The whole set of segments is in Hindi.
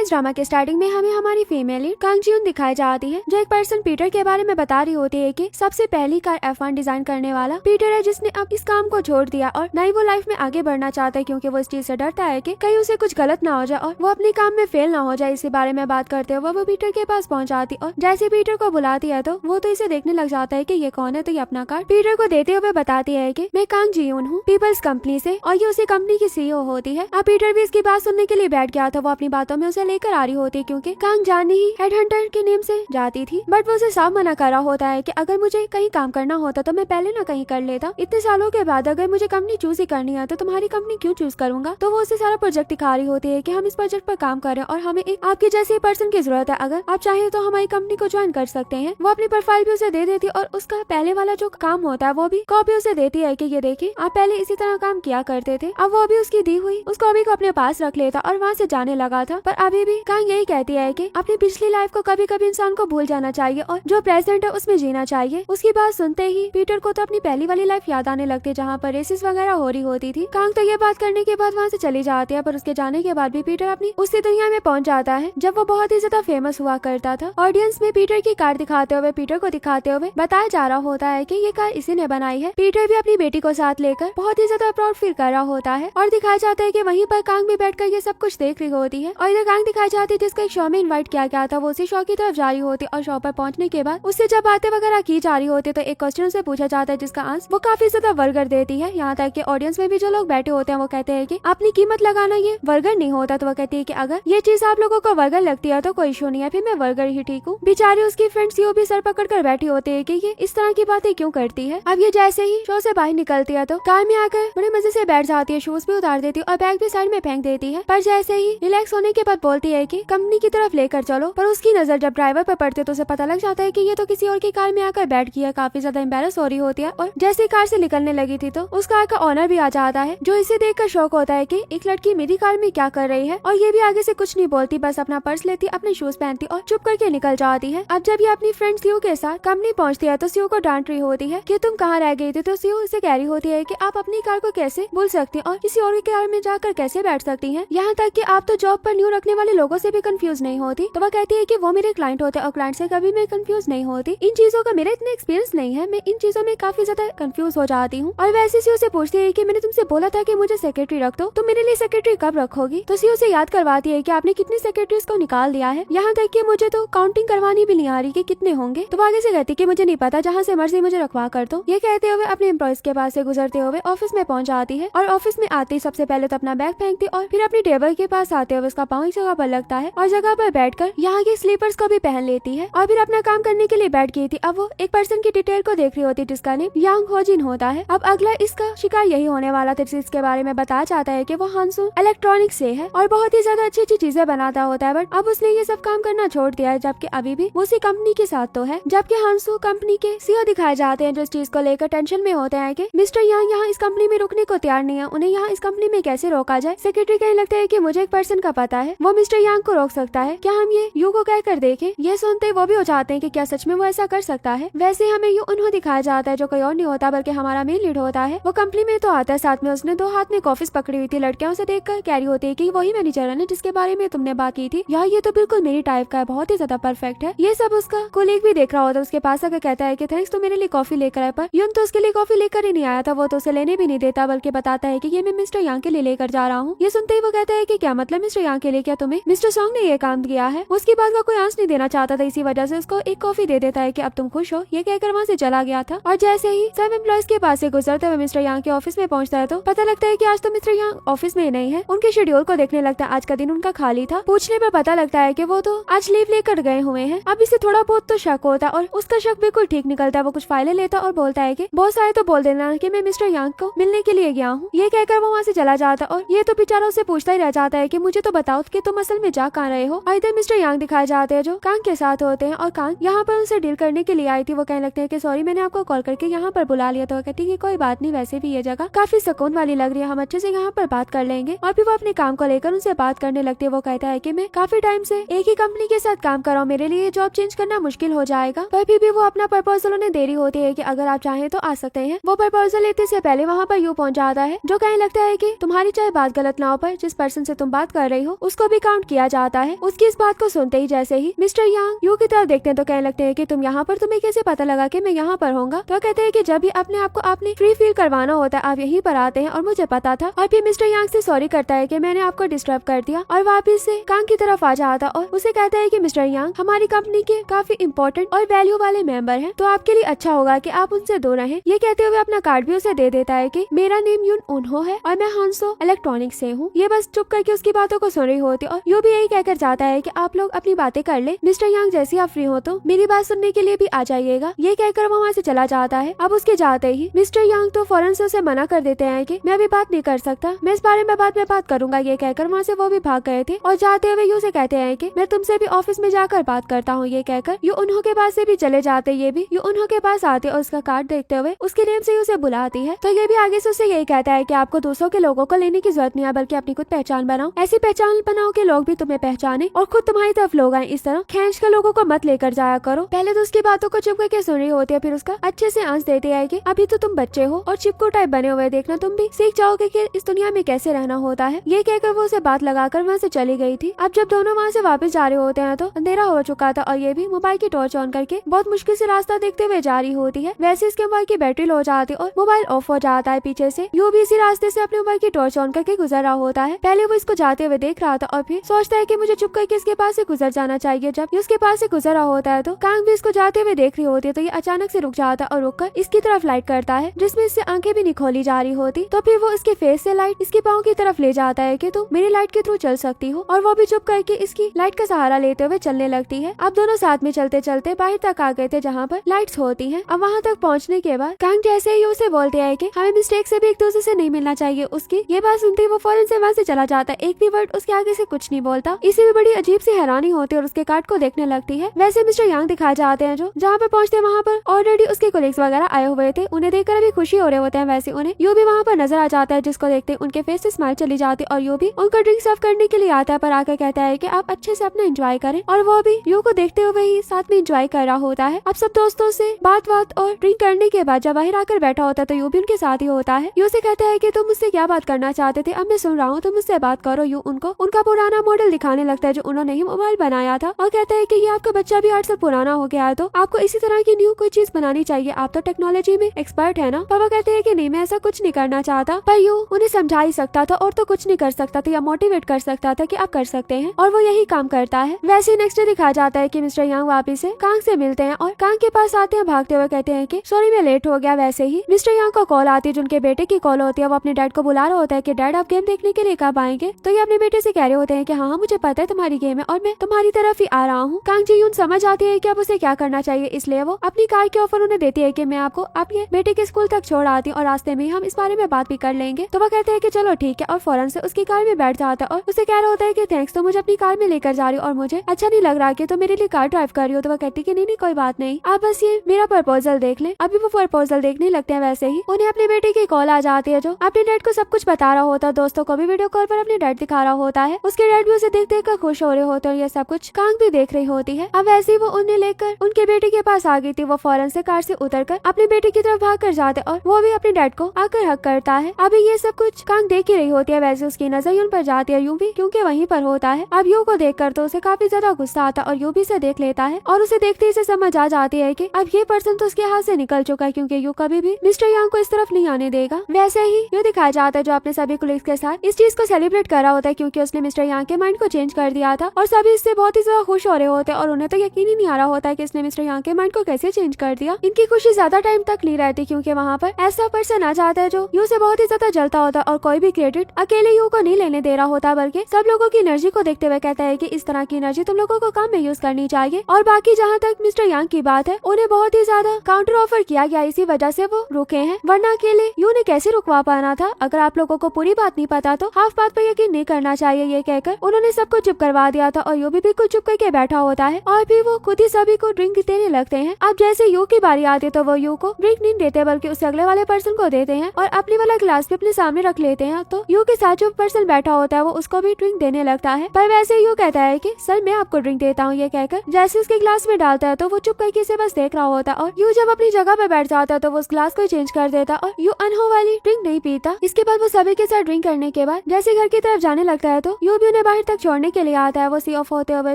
इस ड्रामा के स्टार्टिंग में हमें हमारी फीमेल लीड कांग जी-यून दिखाई जाती है, जो एक पर्सन पीटर के बारे में बता रही होती है कि सबसे पहली कार F1 डिजाइन करने वाला पीटर है, जिसने अब इस काम को छोड़ दिया और न ही वो लाइफ में आगे बढ़ना चाहता है, क्योंकि वो इस चीज से डरता है कि कहीं उसे कुछ गलत ना हो जाए और वो अपने काम में फेल ना हो जाए। इसी बारे में बात करते हुए वो पीटर के पास पहुंच जाती और जैसे पीटर को बुलाती है तो वो तो इसे देखने लग जाता है कि ये कौन है। तो ये अपना कार्ड पीटर को देते हुए बताती है कि मैं कांग जी-यून हूँ पीपल्स कंपनी से, और ये उसी कंपनी की CEO होती है। अब पीटर भी इसकी बात सुनने के लिए बैठ गया था। वो अपनी बातों में उसे लेकर आ रही होती है, क्योंकि कांग जाने ही हेड हंटर के नेम से जाती थी, बट वो उसे साफ मना कर रहा होता है कि अगर मुझे कहीं काम करना होता तो मैं पहले ना कहीं कर लेता। इतने सालों के बाद अगर मुझे कंपनी चूज ही करनी है तो तुम्हारी कंपनी क्यों चूज करूंगा। तो वो उसे सारा प्रोजेक्ट दिखा रही होती है कि हम इस प्रोजेक्ट पर काम कर रहे हैं और हमें एक आपके जैसे पर्सन की जरूरत है, अगर आप चाहे तो हमारी कंपनी को ज्वाइन कर सकते हैं। वो अपनी प्रोफाइल भी उसे दे देती और उसका पहले वाला जो काम होता है वो भी कॉपी उसे देती है कि ये देखिए आप पहले इसी तरह काम किया करते थे। अब वो भी उसकी दी हुई उस कॉपी को अपने पास रख लेता और वहाँ से जाने लगा था। पर अभी भी कांग यही कहती है कि अपनी पिछली लाइफ को कभी कभी इंसान को भूल जाना चाहिए और जो प्रेजेंट है उसमें जीना चाहिए। उसकी बात सुनते ही पीटर को तो अपनी पहली वाली लाइफ याद आने लगती है, जहाँ पर रेसिस वगैरह हो रही होती थी। कांग तो ये बात करने के बाद वहाँ से चली जाती है, पर उसके जाने के बाद भी पीटर अपनी उसी दुनिया में पहुंच जाता है जब वो बहुत ही ज्यादा फेमस हुआ करता था। ऑडियंस में पीटर की कार दिखाते हुए पीटर को दिखाते हुए बताया जा रहा होता है कि ये कार इसी ने बनाई है। पीटर भी अपनी बेटी को साथ लेकर बहुत ही ज्यादा प्राउड फील कर रहा होता है और दिखाया जाता है कि वहीं पर कांग भी बैठकर ये सब कुछ देख रही होती है। और इधर कांग दिखाई जाती है जिसको एक शो में इन्वाइट किया गया था। वो उसी शो की तरफ जा रही होती और शो पर पहुंचने के बाद उससे जब बातें वगैरह की जा रही होती तो एक क्वेश्चन से पूछा जाता है जिसका आंसर वो काफी ज्यादा वर्गर देती है। यहाँ तक कि ऑडियंस में भी जो लोग बैठे होते हैं वो कहते हैं कि अपनी कीमत लगाना ये वर्गर नहीं होता। तो वो कहती है कि अगर ये चीज आप लोगों को वर्गर लगती है तो कोई इशू नहीं है, फिर मैं वर्गर ही ठीक हूँ। बेचारी उसकी फ्रेंड सीओ भी सर पकड़ कर बैठी होती है कि ये इस तरह की बातें क्यों करती है। अब ये जैसे ही शो से बाहर निकलती है तो कार में आकर बड़े मजे से बैठ जाती है, शूज भी उतार देती है और बैग भी साइड में फेंक देती है। पर जैसे ही रिलैक्स होने के बाद बोलती है कि कंपनी की तरफ लेकर चलो, पर उसकी नजर जब ड्राइवर पर पड़ती है तो उसे पता लग जाता है कि ये तो किसी और की कार में आकर बैठ गई है। काफी ज्यादा एम्बेरस हो रही होती है और जैसे कार से निकलने लगी थी तो उस कार का ओनर भी आ जाता है, जो इसे देखकर शौक होता है कि एक लड़की मेरी कार में क्या कर रही है। और ये भी आगे से कुछ नहीं बोलती, बस अपना पर्स लेती, अपने शूज पहनती और चुप करके निकल जाती है। अब जब ये अपनी फ्रेंड सीओ के साथ कंपनी पहुंचती है तो सीओ को डांट रही होती है कि तुम कहाँ रह गई थी। तो सीओ इसे कह रही होती है कि आप अपनी कार को कैसे भूल सकती और किसी और की कार में जाकर कैसे बैठ सकती हैं। यहाँ तक कि आप तो जॉब पर न्यू रखने वाले लोगों से भी कंफ्यूज नहीं होती। तो वह कहती है कि वो मेरे क्लाइंट होते हैं और क्लाइंट से कभी मैं कंफ्यूज नहीं होती। इन चीजों का मेरा इतना एक्सपीरियंस नहीं है, मैं इन चीजों में काफी ज्यादा कंफ्यूज हो जाती हूँ। और वैसे सीओ से पूछती है कि मैंने तुमसे बोला था कि मुझे सेक्रेटरी रख दो, तो मेरे लिए सेक्रेटरी कब रखोगी। तो सीओ से याद करवाती है कि आपने कितनी सेक्रेटरीज को निकाल दिया है, यहाँ तक कि मुझे तो काउंटिंग करवानी भी नहीं आ रही कि कितने होंगे। तो आगे से कहती कि मुझे नहीं पता, जहाँ से मर्जी मुझे रखवा कर दो। ये कहते हुए अपने एम्प्लॉइज के पास से गुजरते हुए ऑफिस में पहुंच जाती है और ऑफिस में आते ही सबसे पहले तो अपना बैग फेंकती और फिर अपनी टेबल के पास आते हुए उसका पाँव जगह पर लगता है और जगह पर बैठकर यहाँ के स्लीपर्स को भी पहन लेती है और फिर अपना काम करने के लिए बैठ गई थी। अब वो एक पर्सन की डिटेल को देख रही होती है जिसका नेम यांग होजिन होता है। अब अगला इसका शिकार यही होने वाला था, जिसके बारे में बताया जाता है कि वो हांसू इलेक्ट्रॉनिक से है और बहुत ही ज्यादा अच्छी अच्छी चीजें बनाता होता है, बट अब उसने ये सब काम करना छोड़ दिया है, जबकि अभी भी वो उसी कंपनी के साथ तो है। जबकि हांसू कंपनी के सीईओ दिखाए जाते हैं जो इस चीज को लेकर टेंशन में होते हैं कि मिस्टर यांग यहाँ इस कंपनी में रुकने को तैयार नहीं है, उन्हें यहाँ इस कंपनी में कैसे रोका जाए। सेक्रेटरी कहने लगता है कि मुझे एक पर्सन का पता है, वो मिस्टर यांग को रोक सकता है, क्या हम ये यू को कहकर देखें। ये सुनते वो भी हो जाते हैं कि क्या सच में वो ऐसा कर सकता है। वैसे हमें यू उन्होंने दिखाया जाता है जो कोई और नहीं होता बल्कि हमारा मेन लीड होता है। वो कंपनी में तो आता है, साथ में उसने दो हाथ में कॉफीज पकड़ी हुई थी। लड़कियों से देखकर कह रही होती है कि वही मैनेजर है जिसके बारे में तुमने बात की थी, यार ये तो बिल्कुल मेरी टाइप का है, बहुत ही ज्यादा परफेक्ट है। ये सब उसका कोलीग भी देख रहा होता है। उसके पास आकर कहता है कि थैंक्स, तो मेरे लिए कॉफी लेकर आए, पर यून तो उसके लिए कॉफी लेकर ही नहीं आया था। वो तो उसे लेने भी नहीं देता बल्कि बताता है कि ये मैं मिस्टर यांग के लिए लेकर जा रहा हूँ। ये सुनते ही वो कहता है कि क्या मतलब मिस्टर यांग के लिए, क्या तुम्हें मिस्टर सॉन्ग ने ये काम किया है। उसके बाद वो कोई आंस नहीं देना चाहता था, इसी वजह से उसको एक कॉफी दे देता है कि अब तुम खुश हो। ये कहकर वहाँ से चला गया था। और जैसे ही सब एम्प्लॉइज के पास से गुजरते हुए मिस्टर यांग के ऑफिस में पहुंचता है तो पता लगता है कि आज तो मिस्टर यांग ऑफिस में नहीं है। उनके शेड्यूल को देखने लगता है, आज का दिन उनका खाली था। पूछने पर पता लगता है कि वो तो आज लीव लेकर गए हुए हैं। अब इसे थोड़ा बहुत तो शक होता और उसका शक बिल्कुल ठीक निकलता है। वो कुछ फाइलें लेता और बोलता है कि बहुत सारे तो बोल देना कि मैं मिस्टर यांग को मिलने के लिए गया हूँ। ये कहकर वो वहाँ से चला जाता और ये तो बेचारा उससे पूछता ही रह जाता है कि मुझे तो बताओ कि तुम असल में जा कहाँ रहे हो। और इधर मिस्टर यांग दिखाए जाते हैं जो कांग के साथ होते हैं और कांग यहाँ पर उनसे डील करने के लिए आई थी। वो कहने लगते हैं कि सॉरी मैंने आपको कॉल करके यहाँ पर बुला लिया। तो वो कहती है कोई बात नहीं, वैसे भी ये जगह काफी सुकून वाली लग रही है, हम अच्छे से यहाँ पर बात कर लेंगे। और फिर वो अपने काम को लेकर उनसे बात करने लगती है। वो कहता है कि मैं काफी टाइम से एक ही कंपनी के साथ काम कर रहा हूँ, मेरे लिए जॉब चेंज करना मुश्किल हो जाएगा। पर फिर भी वो अपना प्रपोजल उन्हें दे रही होती है कि अगर आप चाहें तो आ सकते हैं। वो प्रपोजल लेते से पहले वहाँ पर यू पहुँच जाता है जो कहने लगता है कि तुम्हारी चाहे बात गलत ना हो पर जिस पर्सन से तुम बात कर रही हो उसको भी काम काउंट किया जाता है। उसकी इस बात को सुनते ही जैसे ही मिस्टर यांग यू की तरफ देखते हैं तो कहने लगते हैं कि तुम यहाँ पर, तुम्हें कैसे पता लगा कि मैं यहाँ पर होऊंगा? तो कहते हैं कि जब भी अपने आप को आपने फ्री फील करवाना होता है आप यहीं पर आते हैं और मुझे पता था। और फिर मिस्टर यांग से सॉरी करता है कि मैंने आपको डिस्टर्ब कर दिया और वापिस से कांग की तरफ आ जाता और उसे कहता है कि मिस्टर यांग हमारी कंपनी के काफी इंपॉर्टेंट और वैल्यू वाले मेंबर हैं, तो आपके लिए अच्छा होगा कि आप उनसे दूर रहें। ये कहते हुए अपना कार्ड भी उसे दे देता है कि मेरा नेम यून उन्हो है और मैं हांसो इलेक्ट्रॉनिक से हूँ। ये बस चुप करके उसकी बातों को सुन रही होती और यू भी यही कहकर जाता है कि आप लोग अपनी बातें कर ले, मिस्टर यांग जैसे आप फ्री हो तो मेरी बात सुनने के लिए भी आ जाइएगा। ये कहकर वो वहाँ से चला जाता है। अब उसके जाते ही मिस्टर यांग तो फौरन से उसे मना कर देते हैं कि मैं अभी बात नहीं कर सकता, मैं इस बारे में बाद में बात करूंगा। ये कहकर वहाँ से वो भी भाग गए थे और जाते हुए यू से कहते हैं कि मैं तुमसे भी ऑफिस में जाकर बात करता हूँ। ये कहकर यू उन्हों के पास से भी चले जाते, ये भी यू उन्हों के पास आते और उसका कार्ड देखते हुए उसके नेम से उसे बुलाती है। तो ये भी आगे से उसे यही कहता है कि आपको दूसरों के लोगों को लेने की जरूरत नहीं है, बल्कि अपनी खुद पहचान बनाओ। ऐसी पहचान बनाओ कि लोग भी तुम्हें पहचाने और खुद तुम्हारी तरफ लोग आए। इस तरह खींच कर लोगों को मत लेकर जाया करो। पहले तो उसकी बातों को चुप करके सुन रही होती है, फिर उसका अच्छे से आंस देती है कि अभी तो तुम बच्चे हो और चिपकू टाइप बने हुए, देखना तुम भी सीख जाओगे कि इस दुनिया में कैसे रहना होता है। ये कहकर वो उसे बात लगाकर वहाँ से चली गई थी। अब जब दोनों वहाँ से वापस जा रहे होते हैं तो अंधेरा हो चुका था और ये भी मोबाइल की टॉर्च ऑन करके बहुत मुश्किल से रास्ता देखते हुए जा रही होती है। वैसे इसके मोबाइल की बैटरी लो हो जाती और मोबाइल ऑफ हो जाता है पीछे से। यू भी इसी रास्ते से अपने मोबाइल की टॉर्च ऑन करके गुजर रहा होता है। पहले वो इसको जाते हुए देख रहा था और फिर सोचता है कि मुझे चुप करके इसके पास से गुजर जाना चाहिए। जब ये उसके पास से गुजर रहा होता है तो कांग भी इसको जाते हुए देख रही होती है, तो ये अचानक से रुक जाता है और रुककर इसकी तरफ लाइट करता है जिसमें इससे आंखें भी नहीं खोली जा रही होती। तो फिर वो इसके फेस से लाइट इसके पाँव की तरफ ले जाता है कि तुम मेरी लाइट के थ्रू चल सकती हो, और वो भी चुप करके इसकी लाइट का सहारा लेते हुए चलने लगती है। अब दोनों साथ में चलते चलते बाहर तक आ गए थे जहाँ पर लाइट्स होती हैं। अब वहाँ तक पहुँचने के बाद कांग जैसे ही उसे बोलते हैं कि हमें मिस्टेक से भी एक दूसरे से नहीं मिलना चाहिए, उसकी ये बात सुनते ही वो फौरन से वहाँ से चला जाता है। एक भी वर्ड उसके आगे से कुछ नहीं बोलता। इसे भी बड़ी अजीब सी हैरानी होती है और उसके कार्ड को देखने लगती है। वैसे मिस्टर यांग दिखाए जाते हैं जो जहाँ पे पहुँचते वहाँ पर ऑलरेडी उसके कोलिग्स वगैरह आए हुए थे। उन्हें देखकर अभी खुशी हो रहे होते हैं। वैसे उन्हें यू भी वहाँ पर नजर आ जाता है, जिसको देखते उनके फेस से स्माइल चली जाती है और यू भी उनका ड्रिंक सर्व करने के लिए आता है, पर आकर कहता है कि आप अच्छे से अपना एंजॉय करें, और वो भी यू को देखते हुए ही साथ में एंजॉय कर रहा होता है। अब सब दोस्तों से बात और ड्रिंक करने के बाद जब बाहर आकर बैठा होता है तो यू भी उनके साथ ही होता है। यू से कहता है कि तुम मुझसे क्या बात करना चाहते थे, अब मैं सुन रहा हूँ, तुम मुझसे बात करो। यू उनको उनका पुराना मॉडल दिखाने लगता है जो उन्होंने ही मोबाइल बनाया था और कहता है कि ये आपका बच्चा भी 8 साल पुराना हो गया है, तो आपको इसी तरह की न्यू कोई चीज बनानी चाहिए, आप तो टेक्नोलॉजी में एक्सपर्ट है ना। पापा कहते हैं कि नहीं, मैं ऐसा कुछ नहीं करना चाहता, पर यू उन्हें समझा ही सकता था और तो कुछ नहीं कर सकता था या मोटिवेट कर सकता था कि आप कर सकते हैं, और वो यही काम करता है। वैसे ही नेक्स्ट डे दिखाया जाता है कि मिस्टर यांग वापिस से कांग से मिलते हैं और कांग के पास आते हैं भागते हुए, कहते हैं कि सॉरी मैं लेट हो गया। वैसे ही मिस्टर यांग को कॉल आती है जो उनके बेटे की कॉल होती है। वो अपने डैड को बुला रहा होता है कि डैड आप गेम देखने के लिए कब आएंगे, तो ये अपने बेटे से कह रहे होते हैं कि हाँ मुझे पता है तुम्हारी गेम है और मैं तुम्हारी तरफ ही आ रहा हूँ। कांग जी यून समझ आती है कि अब उसे क्या करना चाहिए, इसलिए वो अपनी कार के ऑफर उन्हें देती है कि मैं आपको आपके बेटे के स्कूल तक छोड़ आती हूँ और रास्ते में हम इस बारे में बात भी कर लेंगे। तो वो कहते हैं कि चलो ठीक है, और फौरन से उसकी कार में बैठ जाता है और उसे कह रहा होता है कि थैंक्स, तो मुझे अपनी कार में लेकर जा रही हो और मुझे अच्छा नहीं लग रहा कि तो मेरे लिए कार ड्राइव कर रही हो। तो वो कहती है कि नहीं कोई बात नहीं, आप बस ये मेरा प्रपोजल देख ले। अभी वो प्रपोजल देखने लगते हैं। वैसे ही उन्हें अपने बेटे की कॉल आ जाती है जो अपने डैड को सब कुछ बता रहा होता है, दोस्तों को भी वीडियो कॉल पर अपने डैड दिखा रहा होता है। उसके डैड भी उसे देख देख कर खुश हो रहे होते हैं और ये सब कुछ कांग भी देख रही होती है। अब वैसे ही वो उन्हें लेकर उनके बेटे के पास आ गई थी। वो फौरन से कार से उतरकर अपने बेटे की तरफ भाग कर जाते और वो भी अपने डैड को आकर हक करता है। अभी ये सब कुछ कांग देख ही रही होती है। वैसे उसकी नजर यूं पर जाती है, यूं भी क्योंकि वहीं पर होता है। अब यू को देखकर तो उसे काफी ज्यादा गुस्सा आता है और यू भी से देख लेता है और उसे देखते ही से समझ आ जाती है कि अब ये पर्सन तो उसके हाथ से निकल चुका है, क्योंकि यू कभी भी मिस्टर यांग को इस तरफ नहीं आने देगा। वैसे ही यू दिखाया जाता है जो अपने सभी कोलिग्स के साथ इस चीज को सेलिब्रेट कर रहा होता है, क्योंकि उसने मिस्टर यांग के माइंड को चेंज कर दिया था और सभी इससे बहुत ही ज्यादा खुश हो रहे होते हैं और उन्हें तो यकीन ही नहीं आ रहा होता है कि इसने मिस्टर यांग के माइंड को कैसे चेंज कर दिया। इनकी खुशी ज्यादा टाइम तक नहीं रहती, क्योंकि वहाँ पर ऐसा पर्सन आ जाता है जो यू से बहुत ही ज्यादा जलता होता है और कोई भी क्रेडिट अकेले यू को नहीं लेने दे रहा होता, बल्कि सब लोगों की एनर्जी को देखते हुए कहता है कि इस तरह की एनर्जी तुम लोगों को काम में यूज करनी चाहिए। और बाकी जहाँ तक मिस्टर यांग की बात है, उन्हें बहुत ही ज्यादा काउंटर ऑफर किया गया, इसी वजह से वो रुके हैं, वरना अकेले यू ने कैसे रुकवा पाना था। अगर आप लोगों को पूरी बात नहीं पता तो हाफ बात पर यकीन नहीं करना चाहिए। ये कहकर उन्होंने सबको चुप करवा दिया था और यू भी बिल्कुल चुप करके बैठा होता है और फिर वो खुद ही सभी को ड्रिंक देने लगते हैं। अब जैसे यू की बारी आती है तो वो यू को ड्रिंक नहीं देते, बल्कि उस अगले वाले पर्सन को देते हैं और अपनी वाला ग्लास भी अपने सामने रख लेते हैं। तो यू के साथ जो पर्सन बैठा होता है वो उसको भी ड्रिंक देने लगता है, पर वैसे यू कहता है कि सर मैं आपको ड्रिंक देता हूँ। ये कहकर जैसे उसके ग्लास में डालता है तो वो चुप करके इसे बस देख रहा होता है और यू जब अपनी जगह पे बैठ जाता है तो वो उस ग्लास को चेंज कर देता और यू अनहो वाली ड्रिंक नहीं पीता। इसके बाद वो सभी के साथ ड्रिंक करने के बाद जैसे घर की तरफ जाने लगता है तो यू भी उन्हें बाहर तक छोड़ने के लिए आता है। वो सी ऑफ होते हुए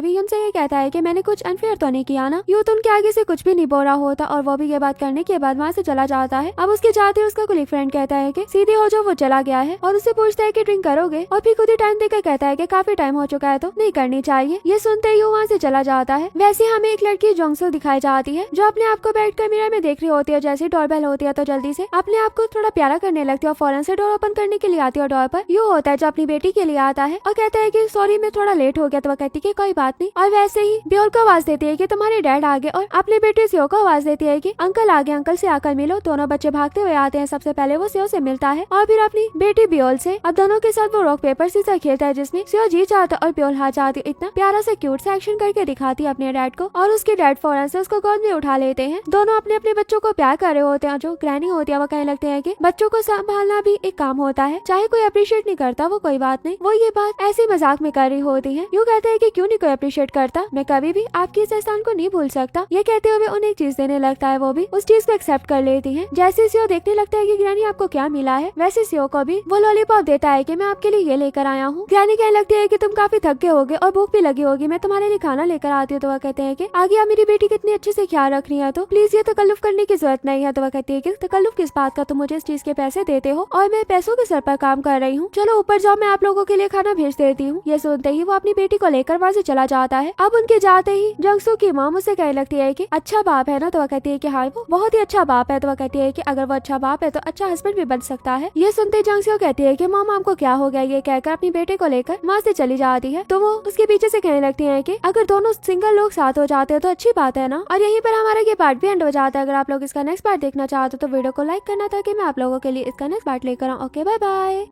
भी उनसे ये कहता है कि मैंने कुछ अनफेयर तो नहीं किया ना। यूथ उनके आगे से कुछ भी नहीं बोल रहा होता और वो भी ये बात करने के बाद वहाँ से चला जाता है। अब उसके जाते उसका कोई फ्रेंड कहता है कि सीधे हो जाओ, वो चला गया है और उससे पूछता है कि ड्रिंक करोगे, और फिर खुद ही टाइम देकर कहता है कि काफी टाइम हो चुका है तो नहीं करनी चाहिए। ये सुनते ही वहाँ से चला जाता है। वैसे हमें एक लड़की जोंगसो दिखाई जाती है जो अपने आप को बैठकर मिरर में देख रही होती है। जैसे डोरबेल होती है तो जल्दी से अपने आप को थोड़ा प्यारा करने लगती है और फौरन से डोर ओपन करने के लिए आती है। डोर पर यू होता है जो अपनी बेटी के लिए आता है और कहता है कि सॉरी मैं थोड़ा लेट हो गया। तो वह कहती है कि कोई बात नहीं, और वैसे ही ब्योल को आवाज देती है कि तुम्हारे डैड आ गए और अपने बेटे सियो को आवाज देती है कि अंकल आ गए, अंकल से आकर मिलो। दोनों बच्चे भागते हुए आते हैं। सबसे पहले वो सियो से मिलता है और फिर अपनी बेटी ब्योल से। अब दोनों के साथ वो रॉक पेपर सीजर खेलता है जिसमें सियो जीत जाता और ब्योल हार जाती। इतना प्यारा सा क्यूट सा एक्शन करके दिखाती है अपने डैड को और उसके डैड फौरन से उसको गोद में उठा लेते हैं। दोनों अपने अपने बच्चों को प्यार कर रहे होते हैं। जो ग्रैनी होती है वो कहने लगते हैं कि बच्चों को संभालना भी एक काम होता है, चाहे कोई अप्रिशिएट नहीं करता वो कोई बात नहीं। वो ये बात ऐसे मजाक में कर रही होती है। यूँ कहते हैं कि क्यों नहीं कोई अप्रिशिएट करता, मैं कभी भी आपकी इस एहसान को नहीं भूल सकता। ये कहते हुए उन्हें एक चीज देने लगता है। वो भी उस चीज को एक्सेप्ट कर लेती है। जैसे सियो देखने लगता है कि ग्रैनी आपको क्या मिला है, वैसे सियो को भी वो लॉलीपॉप देता है कि मैं आपके लिए ये लेकर आया हूँ। ग्रैनी कहने लगती है कि तुम काफी थक गए होगे और भूख भी लगी होगी, मैं तुम्हारे लिए खाना लेकर आती हूँ। तो वह कहते हैं कि आगे आप मेरी बेटी कितनी अच्छे से ख्याल रख रही है तो प्लीज ये तकल्लुफ करने की जरूरत नहीं है। तो वह कहती है कि तकल्लुफ किस बात का, तुम मुझे इस चीज के पैसे देते हो और मैं पैसों के सर पर काम कर रही हूँ। चलो ऊपर जाओ, मैं आप लोगों के लिए खाना भेज देती हूँ। ये सुनते ही वो अपनी बेटी को लेकर वहाँ से चला जाता है। अब उनके जाते ही जंगसू की माँ मुझसे कहने लगती है कि अच्छा बाप है ना। तो वह कहती है कि हाँ वो बहुत ही अच्छा बाप है। तो वह कहती है कि अगर वो अच्छा बाप है तो अच्छा हस्बैंड भी बन सकता है। ये सुनते जंगसू कहती है कि माँ आपको क्या हो गया, ये कहकर अपनी बेटे को लेकर वहाँ से चली जाती है। तो वो उसके पीछे से कहने लगती है कि अगर दोनों सिंगल लोग साथ हो जाते हैं तो अच्छी बात है ना। और यहीं पर हमारा ये पार्ट भी एंड हो जाता है। अगर आप लोग इसका नेक्स्ट पार्ट देखना चाहते हो तो वीडियो को लाइक करना ताकि मैं आप लोगों के लिए इसका नेक्स्ट पार्ट लेकर आऊँ। Okay bye bye.